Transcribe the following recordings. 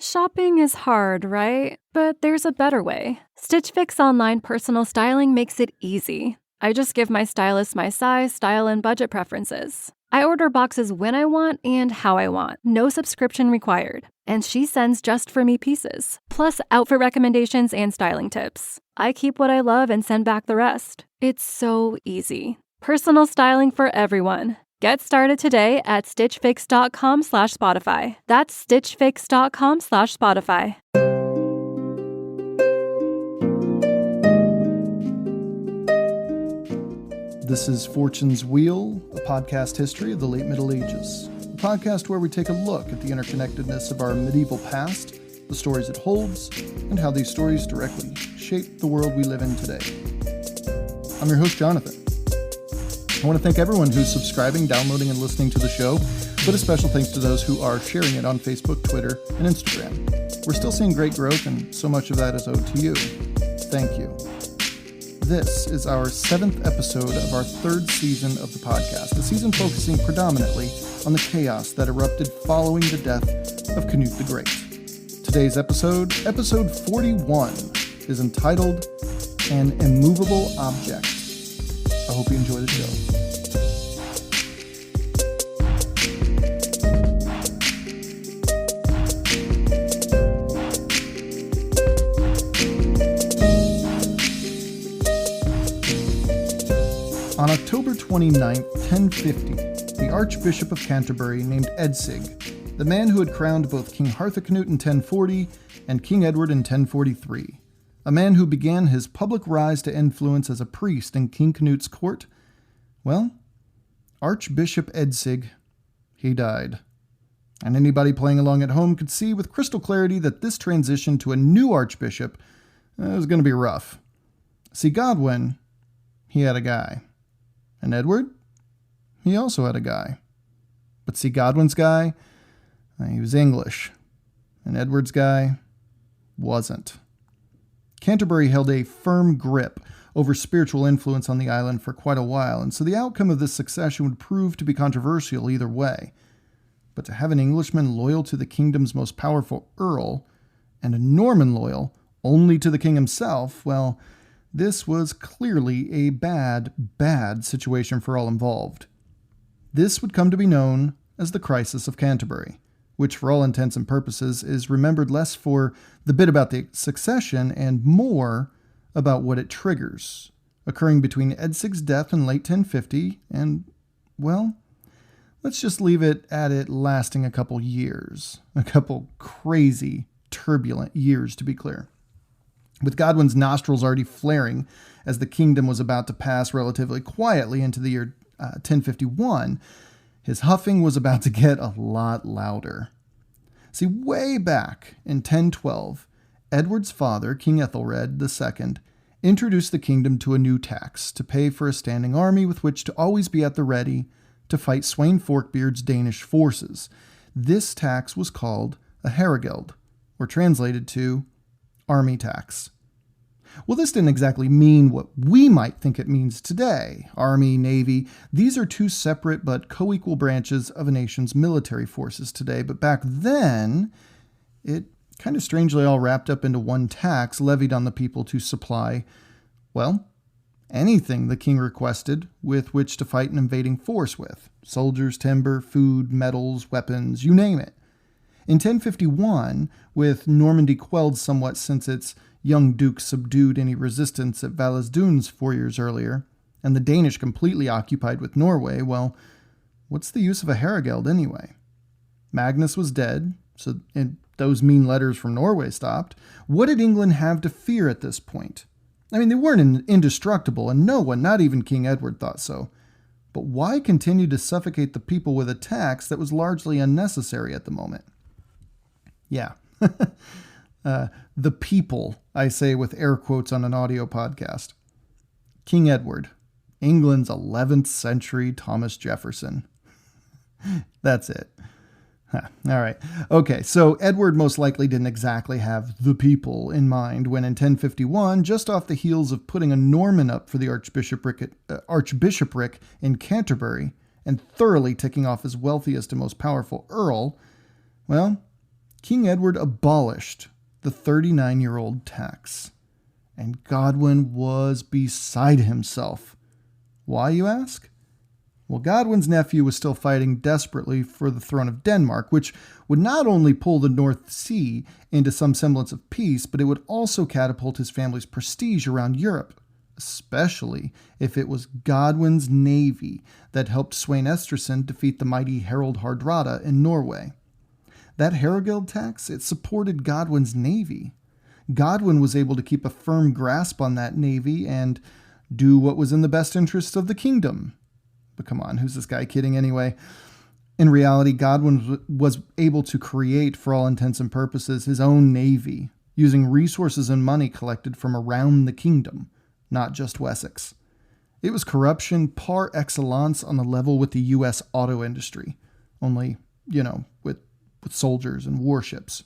Shopping is hard, right? But there's a better way. Stitch Fix online personal styling makes it easy. I just give my stylist my size, style, and budget preferences. I order boxes when I want and how I want. No subscription required. And she sends just for me pieces. Plus outfit recommendations and styling tips. I keep what I love and send back the rest. It's so easy. Personal styling for everyone. Get started today at stitchfix.com/Spotify. That's stitchfix.com/Spotify. This is Fortune's Wheel, a podcast history of the late Middle Ages. A podcast where we take a look at the interconnectedness of our medieval past, the stories it holds, and how these stories directly shape the world we live in today. I'm your host, Jonathan. I want to thank everyone who's subscribing, downloading, and listening to the show, but a special thanks to those who are sharing it on Facebook, Twitter, and Instagram. We're still seeing great growth, and so much of that is owed to you. Thank you. This is our 7th episode of our 3rd season of the podcast, a season focusing predominantly on the chaos that erupted following the death of Canute the Great. Today's episode 41, is entitled An Immovable Object. I hope you enjoy the show. On October 29, 1050, the Archbishop of Canterbury named Edsig, the man who had crowned both King Harthacnut in 1040 and King Edward in 1043, a man who began his public rise to influence as a priest in King Canute's court, well, Archbishop Edsig, he died. And anybody playing along at home could see with crystal clarity that this transition to a new archbishop was going to be rough. See, Godwine, he had a guy. And Edward, he also had a guy. But see, Godwine's guy, he was English. And Edward's guy wasn't. Canterbury held a firm grip over spiritual influence on the island for quite a while, and so the outcome of this succession would prove to be controversial either way. But to have an Englishman loyal to the kingdom's most powerful earl, and a Norman loyal only to the king himself, well, this was clearly a bad situation for all involved. This would come to be known as the Crisis of Canterbury, which for all intents and purposes is remembered less for the bit about the succession and more about what it triggers, occurring between Edsig's death in late 1050 and, well, let's just leave it at it lasting a couple years. A couple crazy, turbulent years, to be clear. With Godwine's nostrils already flaring as the kingdom was about to pass relatively quietly into the year 1051, his huffing was about to get a lot louder. See, way back in 1012, Edward's father, King Ethelred II, introduced the kingdom to a new tax to pay for a standing army with which to always be at the ready to fight Sweyn Forkbeard's Danish forces. This tax was called a herregeld, or translated to army tax. Well, this didn't exactly mean what we might think it means today. Army, Navy, these are two separate but co-equal branches of a nation's military forces today. But back then, it kind of strangely all wrapped up into one tax levied on the people to supply, well, anything the king requested with which to fight an invading force with. Soldiers, timber, food, metals, weapons, you name it. In 1051, with Normandy quelled somewhat since its young duke subdued any resistance at Valesdunes 4 years earlier, and the Danish completely occupied with Norway, well, what's the use of a herregeld anyway? Magnus was dead, so those mean letters from Norway stopped. What did England have to fear at this point? I mean, they weren't indestructible, and no one, not even King Edward, thought so. But why continue to suffocate the people with a tax that was largely unnecessary at the moment? Yeah. The people, I say with air quotes on an audio podcast. King Edward, England's 11th century Thomas Jefferson. That's it. All right. Okay, so Edward most likely didn't exactly have the people in mind when in 1051, just off the heels of putting a Norman up for the archbishopric in Canterbury and thoroughly ticking off his wealthiest and most powerful earl, well, King Edward abolished the 39-year-old tax, and Godwin was beside himself. Why, you ask? Well, Godwin's nephew was still fighting desperately for the throne of Denmark, which would not only pull the North Sea into some semblance of peace, but it would also catapult his family's prestige around Europe, especially if it was Godwin's navy that helped Svein Estridsson defeat the mighty Harald Hardrada in Norway. That Harald tax, it supported Godwin's navy. Godwin was able to keep a firm grasp on that navy and do what was in the best interests of the kingdom. But come on, who's this guy kidding anyway? In reality, Godwin was able to create, for all intents and purposes, his own navy, using resources and money collected from around the kingdom, not just Wessex. It was corruption par excellence on the level with the U.S. auto industry, only, with soldiers and warships.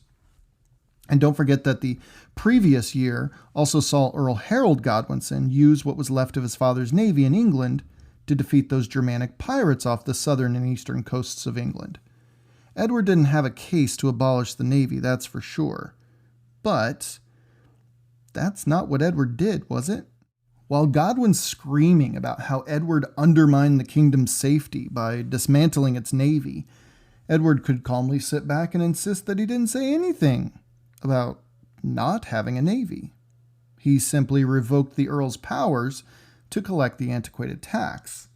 And don't forget that the previous year also saw Earl Harold Godwinson use what was left of his father's navy in England to defeat those Germanic pirates off the southern and eastern coasts of England. Edward didn't have a case to abolish the navy, that's for sure. But that's not what Edward did, was it? While Godwin's screaming about how Edward undermined the kingdom's safety by dismantling its navy, Edward could calmly sit back and insist that he didn't say anything about not having a navy. He simply revoked the Earl's powers to collect the antiquated tax.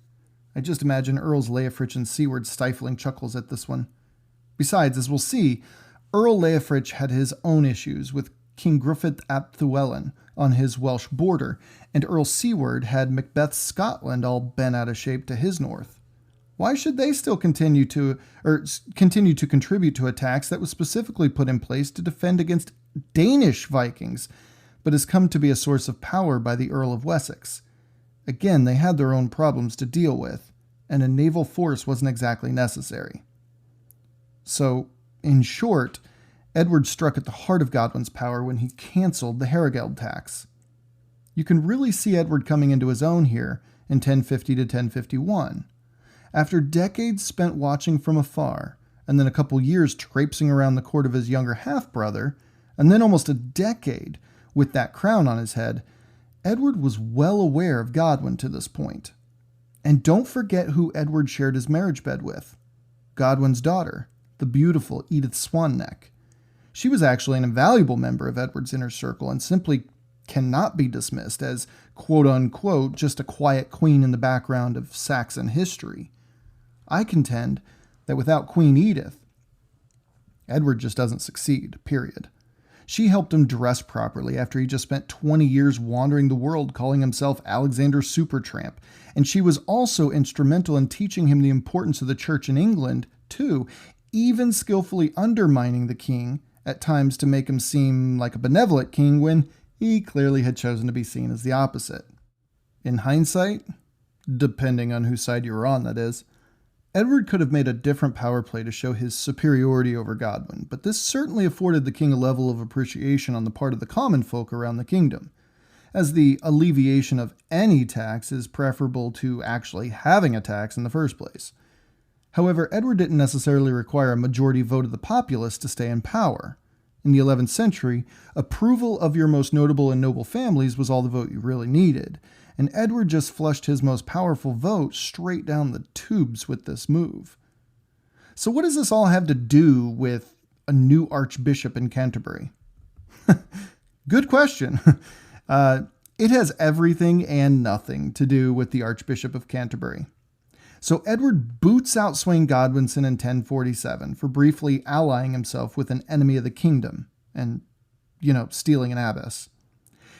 I just imagine Earls Leofrich and Seward stifling chuckles at this one. Besides, as we'll see, Earl Leofrich had his own issues with King Gruffydd ap Llywelyn on his Welsh border, and Earl Seward had Macbeth's Scotland all bent out of shape to his north. Why should they still continue to contribute to a tax that was specifically put in place to defend against Danish Vikings, but has come to be a source of power by the Earl of Wessex? Again, they had their own problems to deal with, and a naval force wasn't exactly necessary. So, in short, Edward struck at the heart of Godwin's power when he cancelled the Harald tax. You can really see Edward coming into his own here in 1050 to 1051. After decades spent watching from afar, and then a couple years traipsing around the court of his younger half-brother, and then almost a decade with that crown on his head, Edward was well aware of Godwin to this point. And don't forget who Edward shared his marriage bed with. Godwin's daughter, the beautiful Edith Swanneck. She was actually an invaluable member of Edward's inner circle and simply cannot be dismissed as, quote-unquote, just a quiet queen in the background of Saxon history. I contend that without Queen Edith, Edward just doesn't succeed, period. She helped him dress properly after he just spent 20 years wandering the world calling himself Alexander Supertramp, and she was also instrumental in teaching him the importance of the church in England, too, even skillfully undermining the king at times to make him seem like a benevolent king when he clearly had chosen to be seen as the opposite. In hindsight, depending on whose side you were on, that is, Edward could have made a different power play to show his superiority over Godwin, but this certainly afforded the king a level of appreciation on the part of the common folk around the kingdom, as the alleviation of any tax is preferable to actually having a tax in the first place. However, Edward didn't necessarily require a majority vote of the populace to stay in power. In the 11th century, approval of your most notable and noble families was all the vote you really needed, and Edward just flushed his most powerful vote straight down the tubes with this move. So what does this all have to do with a new archbishop in Canterbury? Good question. It has everything and nothing to do with the Archbishop of Canterbury. So Edward boots out Sweyn Godwinson in 1047 for briefly allying himself with an enemy of the kingdom and, stealing an abbess.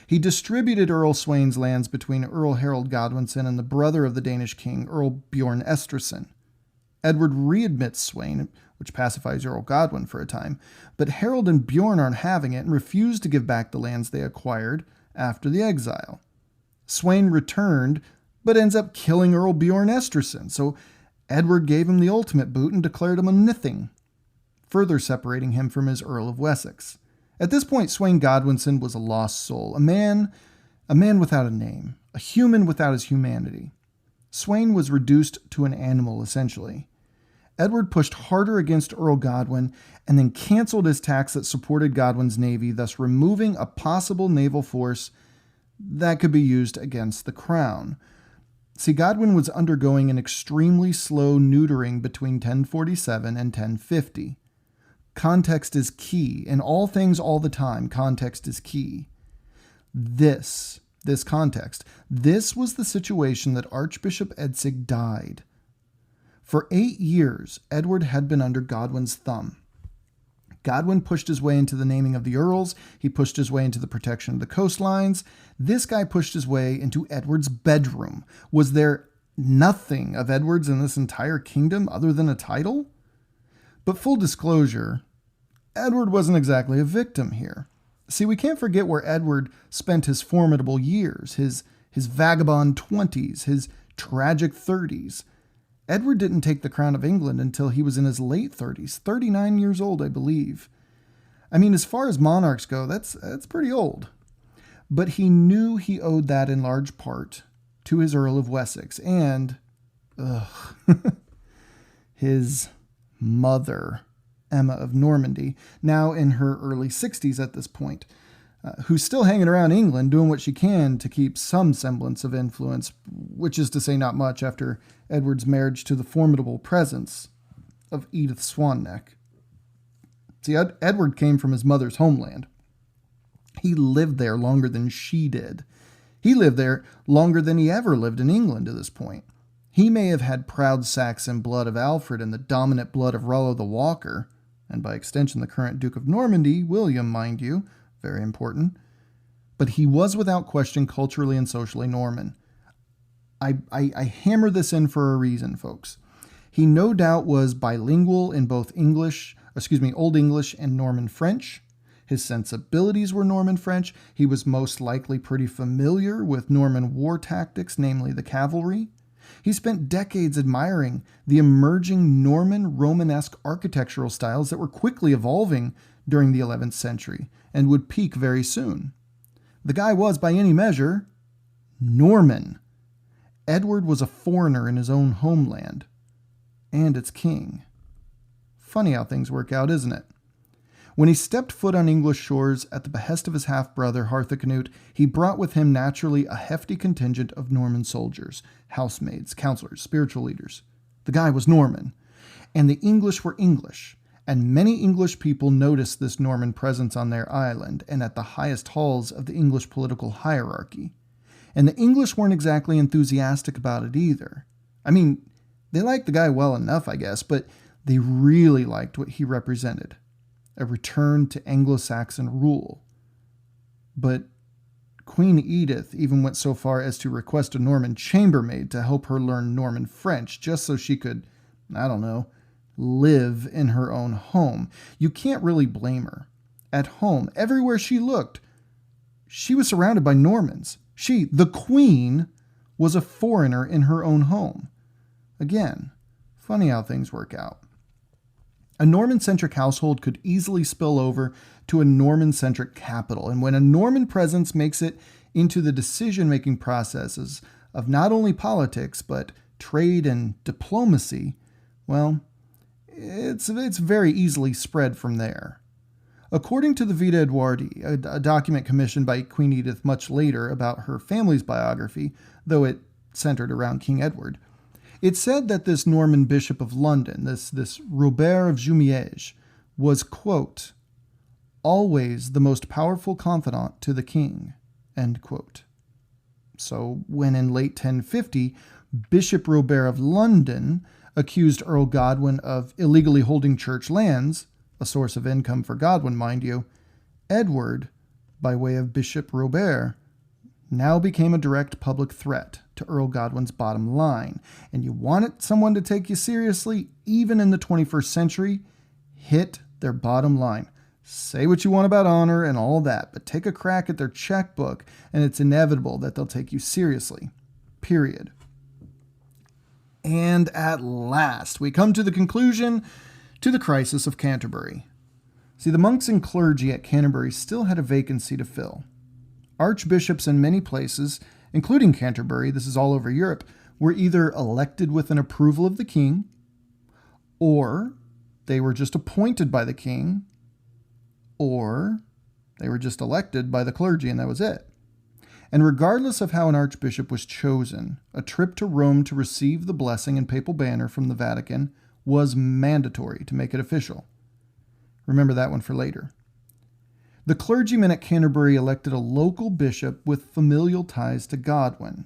He distributed Earl Sweyn's lands between Earl Harold Godwinson and the brother of the Danish king, Earl Bjorn Estridsson. Edward readmits Sweyn, which pacifies Earl Godwin for a time, but Harold and Bjorn aren't having it and refuse to give back the lands they acquired after the exile. Sweyn returned, but ends up killing Earl Bjorn Estridsson, so Edward gave him the ultimate boot and declared him a Nithing, further separating him from his Earl of Wessex. At this point, Sweyn Godwinson was a lost soul, a man without a name, a human without his humanity. Sweyn was reduced to an animal, essentially. Edward pushed harder against Earl Godwine and then canceled his tax that supported Godwine's navy, thus removing a possible naval force that could be used against the crown. See, Godwine was undergoing an extremely slow neutering between 1047 and 1050. Context is key. In all things all the time, context is key. This context, this was the situation that Archbishop Edzig died. For 8 years, Edward had been under Godwine's thumb. Godwine pushed his way into the naming of the earls. He pushed his way into the protection of the coastlines. This guy pushed his way into Edward's bedroom. Was there nothing of Edward's in this entire kingdom other than a title? But full disclosure, Edward wasn't exactly a victim here. See, we can't forget where Edward spent his formidable years, his vagabond 20s, his tragic 30s. Edward didn't take the crown of England until he was in his late 30s, 39 years old, I believe. I mean, as far as monarchs go, that's pretty old. But he knew he owed that in large part to his Earl of Wessex and his mother, Emma of Normandy, now in her early 60s at this point, who's still hanging around England doing what she can to keep some semblance of influence, which is to say not much after Edward's marriage to the formidable presence of Edith Swanneck. See, Edward came from his mother's homeland. He lived there longer than she did. He lived there longer than he ever lived in England to this point. He may have had proud Saxon blood of Alfred and the dominant blood of Rollo the Walker, and by extension the current Duke of Normandy, William, mind you, very important, but he was without question culturally and socially Norman. I hammer this in for a reason, folks. He no doubt was bilingual in both Old English and Norman French. His sensibilities were Norman French. He was most likely pretty familiar with Norman war tactics, namely the cavalry. He spent decades admiring the emerging Norman Romanesque architectural styles that were quickly evolving during the 11th century and would peak very soon. The guy was, by any measure, Norman. Edward was a foreigner in his own homeland and its king. Funny how things work out, isn't it? When he stepped foot on English shores at the behest of his half-brother Harthacnut, he brought with him naturally a hefty contingent of Norman soldiers, housemaids, counselors, spiritual leaders. The guy was Norman, and the English were English, and many English people noticed this Norman presence on their island and at the highest halls of the English political hierarchy. And the English weren't exactly enthusiastic about it either. I mean, they liked the guy well enough, I guess, but they really liked what he represented. A return to Anglo-Saxon rule. But Queen Edith even went so far as to request a Norman chambermaid to help her learn Norman French, just so she could, live in her own home. You can't really blame her. At home, everywhere she looked, she was surrounded by Normans. She, the Queen, was a foreigner in her own home. Again, funny how things work out. A Norman-centric household could easily spill over to a Norman-centric capital, and when a Norman presence makes it into the decision-making processes of not only politics, but trade and diplomacy, well, it's very easily spread from there. According to the Vita Edwardi, a document commissioned by Queen Edith much later about her family's biography, though it centered around King Edward, it said that this Norman Bishop of London, this Robert of Jumièges, was, quote, always the most powerful confidant to the king, end quote. So when in late 1050, Bishop Robert of London accused Earl Godwine of illegally holding church lands, a source of income for Godwine, mind you, Edward, by way of Bishop Robert, now became a direct public threat to Earl Godwine's bottom line. And you wanted someone to take you seriously, even in the 21st century, hit their bottom line. Say what you want about honor and all that, but take a crack at their checkbook, and it's inevitable that they'll take you seriously. Period. And at last, we come to the conclusion to the crisis of Canterbury. See, the monks and clergy at Canterbury still had a vacancy to fill. Archbishops in many places, including Canterbury, this is all over Europe, were either elected with an approval of the king, or they were just appointed by the king, or they were just elected by the clergy and that was it. And regardless of how an archbishop was chosen, a trip to Rome to receive the blessing and papal banner from the Vatican was mandatory to make it official. Remember that one for later. The clergymen at Canterbury elected a local bishop with familial ties to Godwin.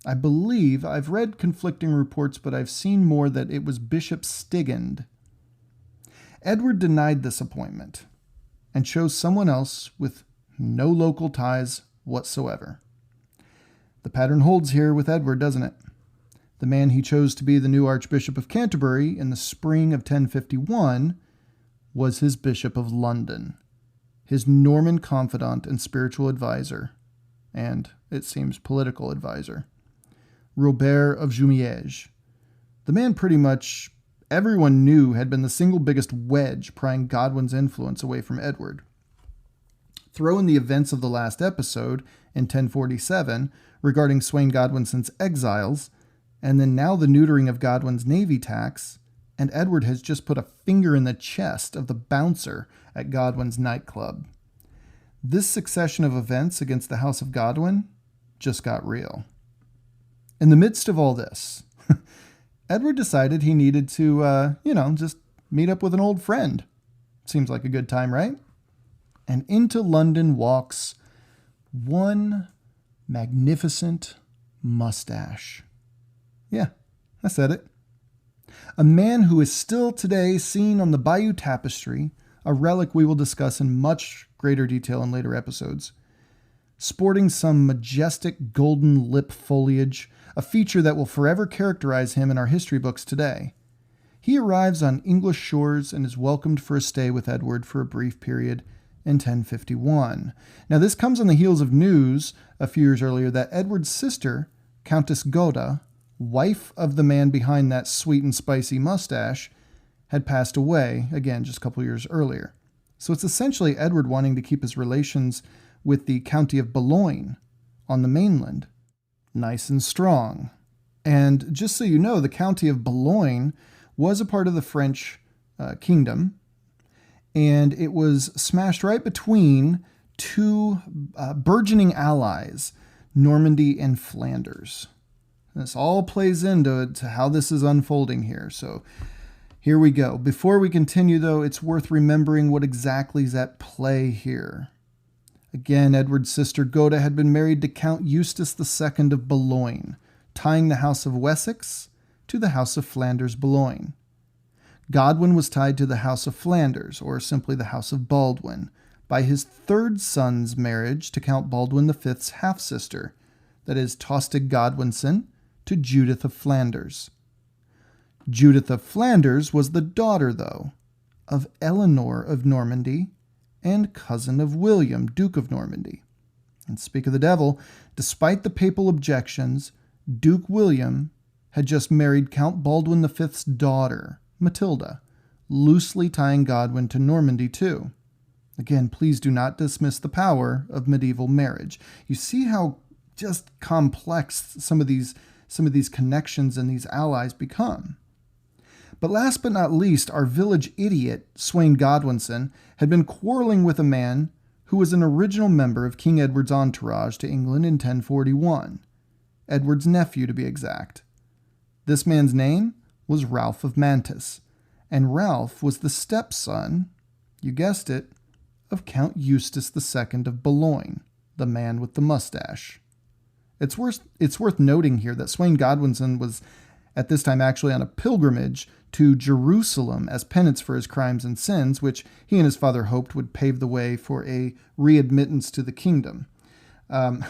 I believe, I've read conflicting reports, but I've seen more that it was Bishop Stigand. Edward denied this appointment and chose someone else with no local ties whatsoever. The pattern holds here with Edward, doesn't it? The man he chose to be the new Archbishop of Canterbury in the spring of 1051 was his Bishop of London, his Norman confidant and spiritual advisor, and, it seems, political advisor, Robert of Jumièges. The man pretty much everyone knew had been the single biggest wedge prying Godwin's influence away from Edward. Throw in the events of the last episode in 1047 regarding Sweyn Godwinson's exiles, and then now the neutering of Godwin's navy tax, and Edward has just put a finger in the chest of the bouncer at Godwin's nightclub. This succession of events against the House of Godwin just got real. In the midst of all this, Edward decided he needed to, just meet up with an old friend. Seems like a good time, right? And into London walks one magnificent mustache. Yeah, I said it. A man who is still today seen on the Bayeux Tapestry, a relic we will discuss in much greater detail in later episodes. Sporting some majestic golden lip foliage, a feature that will forever characterize him in our history books today. He arrives on English shores and is welcomed for a stay with Edward for a brief period in 1051. Now, this comes on the heels of news a few years earlier that Edward's sister, Countess Goda, wife of the man behind that sweet and spicy mustache, had passed away, again, just a couple years earlier. So it's essentially Edward wanting to keep his relations with the county of Boulogne on the mainland nice and strong. And just so you know, the county of Boulogne was a part of the French kingdom, and it was smashed right between two burgeoning allies, Normandy and Flanders. This all plays into how this is unfolding here. So here we go. Before we continue, though, it's worth remembering what exactly is at play here. Again, Edward's sister Goda had been married to Count Eustace II of Boulogne, tying the House of Wessex to the House of Flanders-Boulogne. Godwin was tied to the House of Flanders, or simply the House of Baldwin, by his third son's marriage to Count Baldwin V's half-sister, that is, Tostig Godwinson, to Judith of Flanders. Judith of Flanders was the daughter, though, of Eleanor of Normandy and cousin of William, Duke of Normandy. And speak of the devil, despite the papal objections, Duke William had just married Count Baldwin V's daughter, Matilda, loosely tying Godwin to Normandy too. Again, please do not dismiss the power of medieval marriage. You see how just complex some of these connections and these allies become. But last but not least, our village idiot, Sweyn Godwinson, had been quarreling with a man who was an original member of King Edward's entourage to England in 1041. Edward's nephew, to be exact. This man's name was Ralph of Mantus, and Ralph was the stepson, you guessed it, of Count Eustace II of Boulogne, the man with the mustache. It's worth noting here that Sweyn Godwinson was at this time actually on a pilgrimage to Jerusalem as penance for his crimes and sins, which he and his father hoped would pave the way for a readmittance to the kingdom. And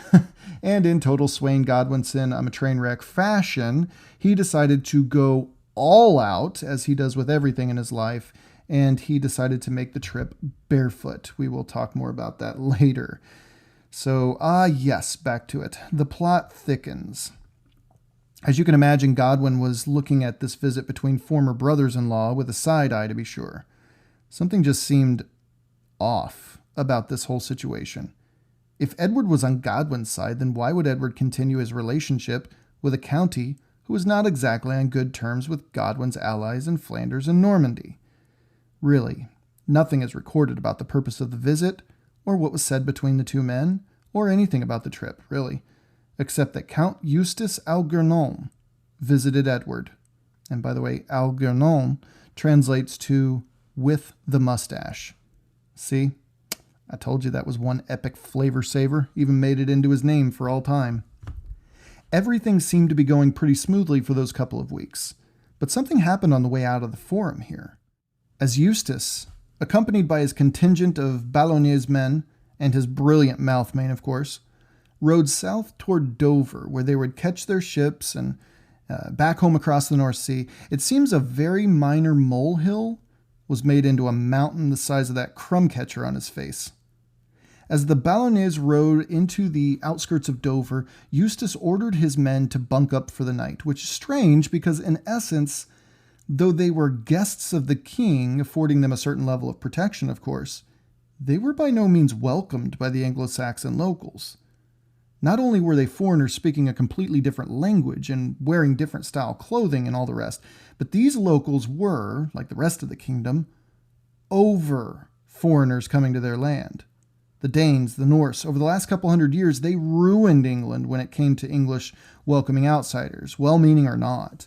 in total Sweyn Godwinson, a train wreck fashion, he decided to go all out, as he does with everything in his life, and he decided to make the trip barefoot. We will talk more about that later. So, yes, back to it. The plot thickens. As you can imagine, Godwin was looking at this visit between former brothers-in-law with a side eye, to be sure. Something just seemed off about this whole situation. If Edward was on Godwin's side, then why would Edward continue his relationship with a county who was not exactly on good terms with Godwine's allies in Flanders and Normandy. Really, nothing is recorded about the purpose of the visit, or what was said between the two men, or anything about the trip, really, except that Count Eustace Algernon visited Edward. And by the way, Algernon translates to with the mustache. See? I told you that was one epic flavor saver, even made it into his name for all time. Everything seemed to be going pretty smoothly for those couple of weeks, but something happened on the way out of the forum here. As Eustace, accompanied by his contingent of Ballonier's men, and his brilliant mouthman, of course, rode south toward Dover, where they would catch their ships and back home across the North Sea, it seems a very minor molehill was made into a mountain the size of that crumb catcher on his face. As the Ballonets rode into the outskirts of Dover, Eustace ordered his men to bunk up for the night, which is strange because, in essence, though they were guests of the king, affording them a certain level of protection, of course, they were by no means welcomed by the Anglo-Saxon locals. Not only were they foreigners speaking a completely different language and wearing different style clothing and all the rest, but these locals were, like the rest of the kingdom, over foreigners coming to their land. The Danes, the Norse, over the last couple hundred years, they ruined England when it came to English welcoming outsiders, well-meaning or not.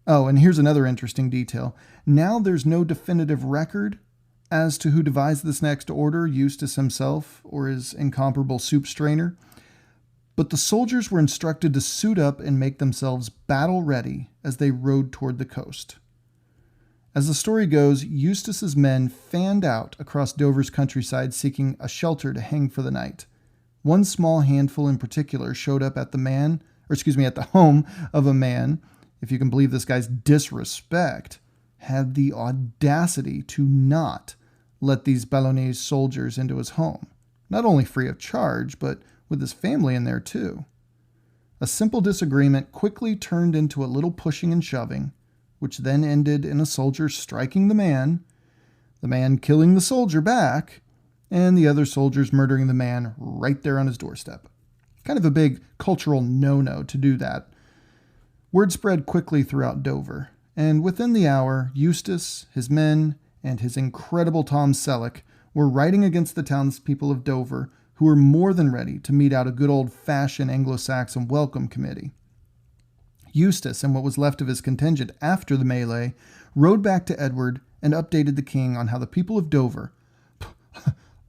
Oh, and here's another interesting detail. Now there's no definitive record as to who devised this next order, Eustace himself or his incomparable soup strainer. But the soldiers were instructed to suit up and make themselves battle-ready as they rode toward the coast. As the story goes, Eustace's men fanned out across Dover's countryside seeking a shelter to hang for the night. One small handful in particular showed up at the home of a man, if you can believe this guy's disrespect, had the audacity to not let these Ballonese soldiers into his home, not only free of charge, but with his family in there too. A simple disagreement quickly turned into a little pushing and shoving, which then ended in a soldier striking the man killing the soldier back, and the other soldiers murdering the man right there on his doorstep. Kind of a big cultural no-no to do that. Word spread quickly throughout Dover, and within the hour, Eustace, his men, and his incredible Tom Selleck were riding against the townspeople of Dover, who were more than ready to mete out a good old-fashioned Anglo-Saxon welcome committee. Eustace and what was left of his contingent after the melee rode back to Edward and updated the king on how the people of Dover,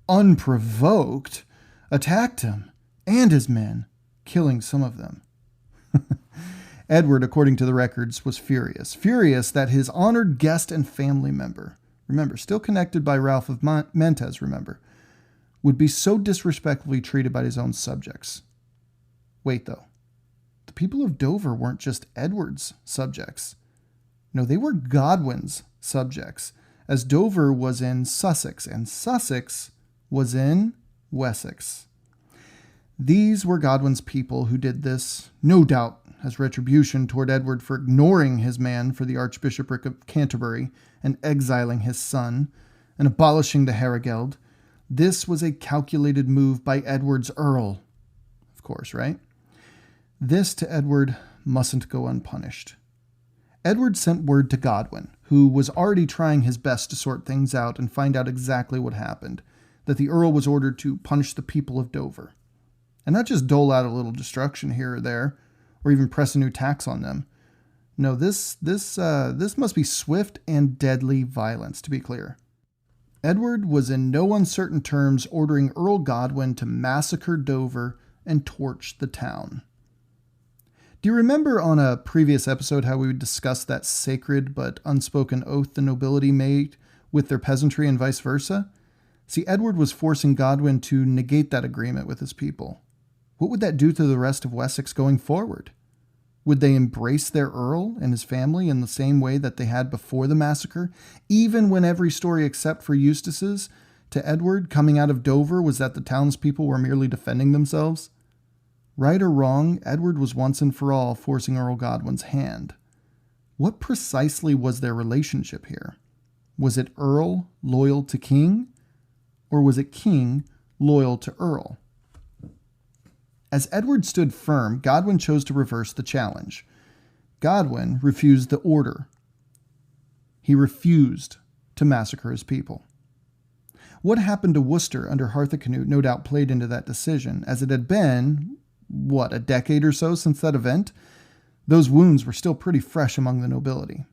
unprovoked, attacked him and his men, killing some of them. Edward, according to the records, was furious that his honored guest and family member, remember, still connected by Ralph of Mentes, would be so disrespectfully treated by his own subjects. Wait, though. The people of Dover weren't just Edward's subjects. No, they were Godwine's subjects, as Dover was in Sussex, and Sussex was in Wessex. These were Godwine's people who did this, no doubt, as retribution toward Edward for ignoring his man for the Archbishopric of Canterbury and exiling his son and abolishing the Herregeld. This was a calculated move by Edward's Earl. Of course, right? This to Edward mustn't go unpunished. Edward sent word to Godwine, who was already trying his best to sort things out and find out exactly what happened, that the Earl was ordered to punish the people of Dover. And not just dole out a little destruction here or there, or even press a new tax on them. No, this must be swift and deadly violence, to be clear. Edward was in no uncertain terms ordering Earl Godwine to massacre Dover and torch the town. Do you remember on a previous episode how we discussed that sacred but unspoken oath the nobility made with their peasantry and vice versa? See, Edward was forcing Godwine to negate that agreement with his people. What would that do to the rest of Wessex going forward? Would they embrace their Earl and his family in the same way that they had before the massacre, even when every story except for Eustace's to Edward coming out of Dover was that the townspeople were merely defending themselves? Right or wrong, Edward was once and for all forcing Earl Godwine's hand. What precisely was their relationship here? Was it Earl loyal to King, or was it King loyal to Earl? As Edward stood firm, Godwine chose to reverse the challenge. Godwine refused the order. He refused to massacre his people. What happened to Worcester under Harthacnut no doubt played into that decision, as it had been, a decade or so since that event? Those wounds were still pretty fresh among the nobility.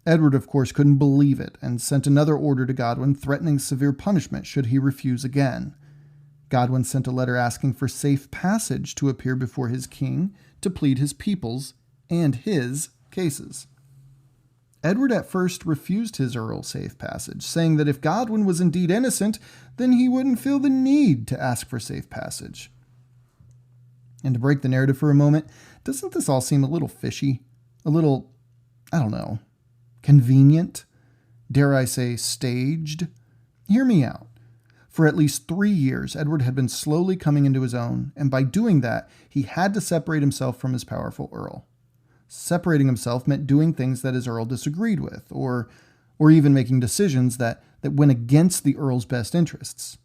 Edward, of course, couldn't believe it and sent another order to Godwine threatening severe punishment should he refuse again. Godwine sent a letter asking for safe passage to appear before his king to plead his people's and his cases. Edward at first refused his earl safe passage, saying that if Godwine was indeed innocent, then he wouldn't feel the need to ask for safe passage. And to break the narrative for a moment, doesn't this all seem a little fishy? A little, convenient? Dare I say staged? Hear me out. For at least 3 years, Edward had been slowly coming into his own, and by doing that, he had to separate himself from his powerful earl. Separating himself meant doing things that his earl disagreed with, or even making decisions that went against the earl's best interests.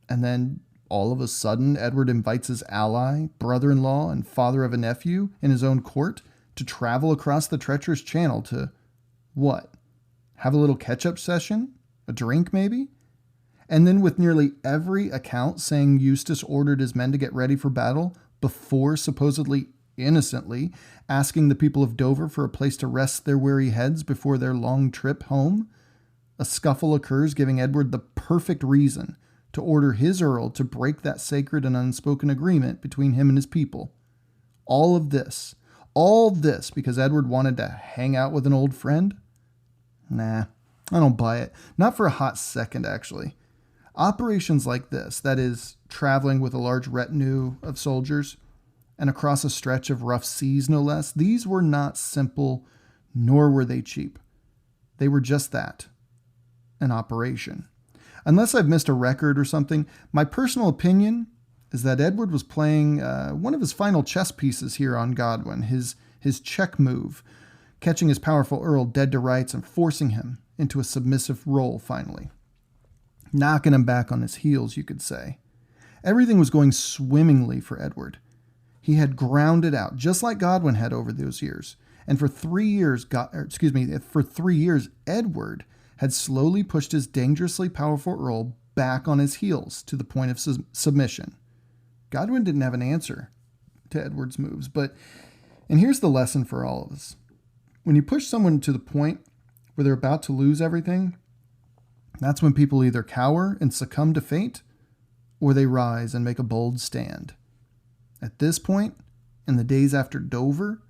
And then, all of a sudden, Edward invites his ally, brother-in-law, and father of a nephew in his own court to travel across the treacherous channel to, what? Have a little catch-up session? A drink, maybe? And then with nearly every account saying Eustace ordered his men to get ready for battle before supposedly innocently asking the people of Dover for a place to rest their weary heads before their long trip home, a scuffle occurs giving Edward the perfect reason to order his earl to break that sacred and unspoken agreement between him and his people. All this because Edward wanted to hang out with an old friend? Nah, I don't buy it. Not for a hot second, actually. Operations like this, that is, traveling with a large retinue of soldiers, and across a stretch of rough seas no less, these were not simple, nor were they cheap. They were just that, an operation. Unless I've missed a record or something, my personal opinion is that Edward was playing one of his final chess pieces here on Godwine, his check move, catching his powerful earl dead to rights and forcing him into a submissive role finally. Knocking him back on his heels, you could say. Everything was going swimmingly for Edward. He had ground it out, just like Godwine had over those years. And for 3 years, Edward had slowly pushed his dangerously powerful earl back on his heels to the point of submission. Godwine didn't have an answer to Edward's moves, and here's the lesson for all of us. When you push someone to the point where they're about to lose everything, that's when people either cower and succumb to fate, or they rise and make a bold stand. At this point, in the days after Dover,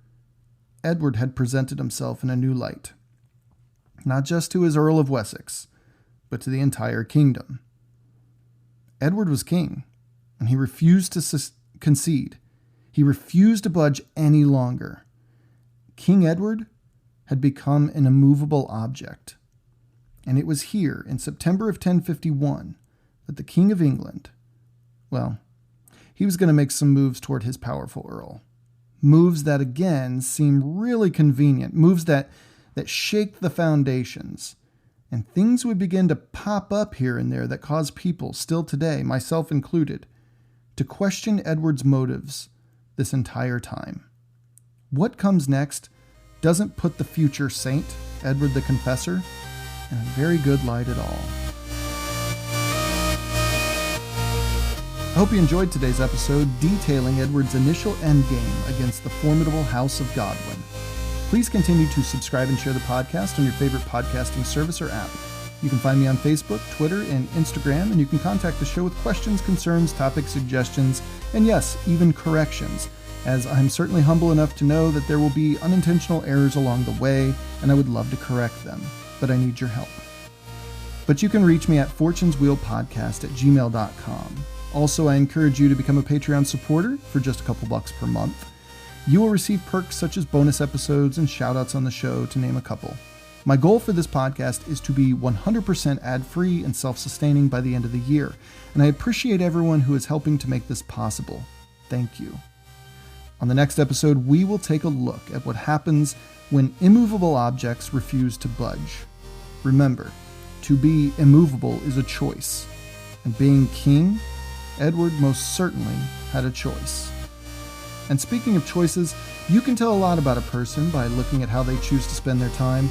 Edward had presented himself in a new light, not just to his Earl of Wessex, but to the entire kingdom. Edward was king, and he refused to concede. He refused to budge any longer. King Edward had become an immovable object, and it was here in September of 1051 that the King of England, he was going to make some moves toward his powerful earl. Moves that, again, seem really convenient. Moves that shake the foundations. And things would begin to pop up here and there that cause people, still today, myself included, to question Edward's motives this entire time. What comes next doesn't put the future saint, Edward the Confessor, in a very good light at all. I hope you enjoyed today's episode detailing Edward's initial endgame against the formidable House of Godwine. Please continue to subscribe and share the podcast on your favorite podcasting service or app. You can find me on Facebook, Twitter, and Instagram, and you can contact the show with questions, concerns, topic suggestions, and yes, even corrections, as I'm certainly humble enough to know that there will be unintentional errors along the way, and I would love to correct them, but I need your help. But you can reach me at fortuneswheelpodcast@gmail.com. Also, I encourage you to become a Patreon supporter for just a couple bucks per month. You will receive perks such as bonus episodes and shoutouts on the show, to name a couple. My goal for this podcast is to be 100% ad-free and self-sustaining by the end of the year, and I appreciate everyone who is helping to make this possible. Thank you. On the next episode, we will take a look at what happens when immovable objects refuse to budge. Remember, to be immovable is a choice, and being king, Edward most certainly had a choice. And speaking of choices, you can tell a lot about a person by looking at how they choose to spend their time.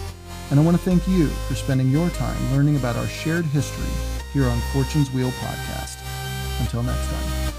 And I want to thank you for spending your time learning about our shared history here on Fortune's Wheel Podcast. Until next time.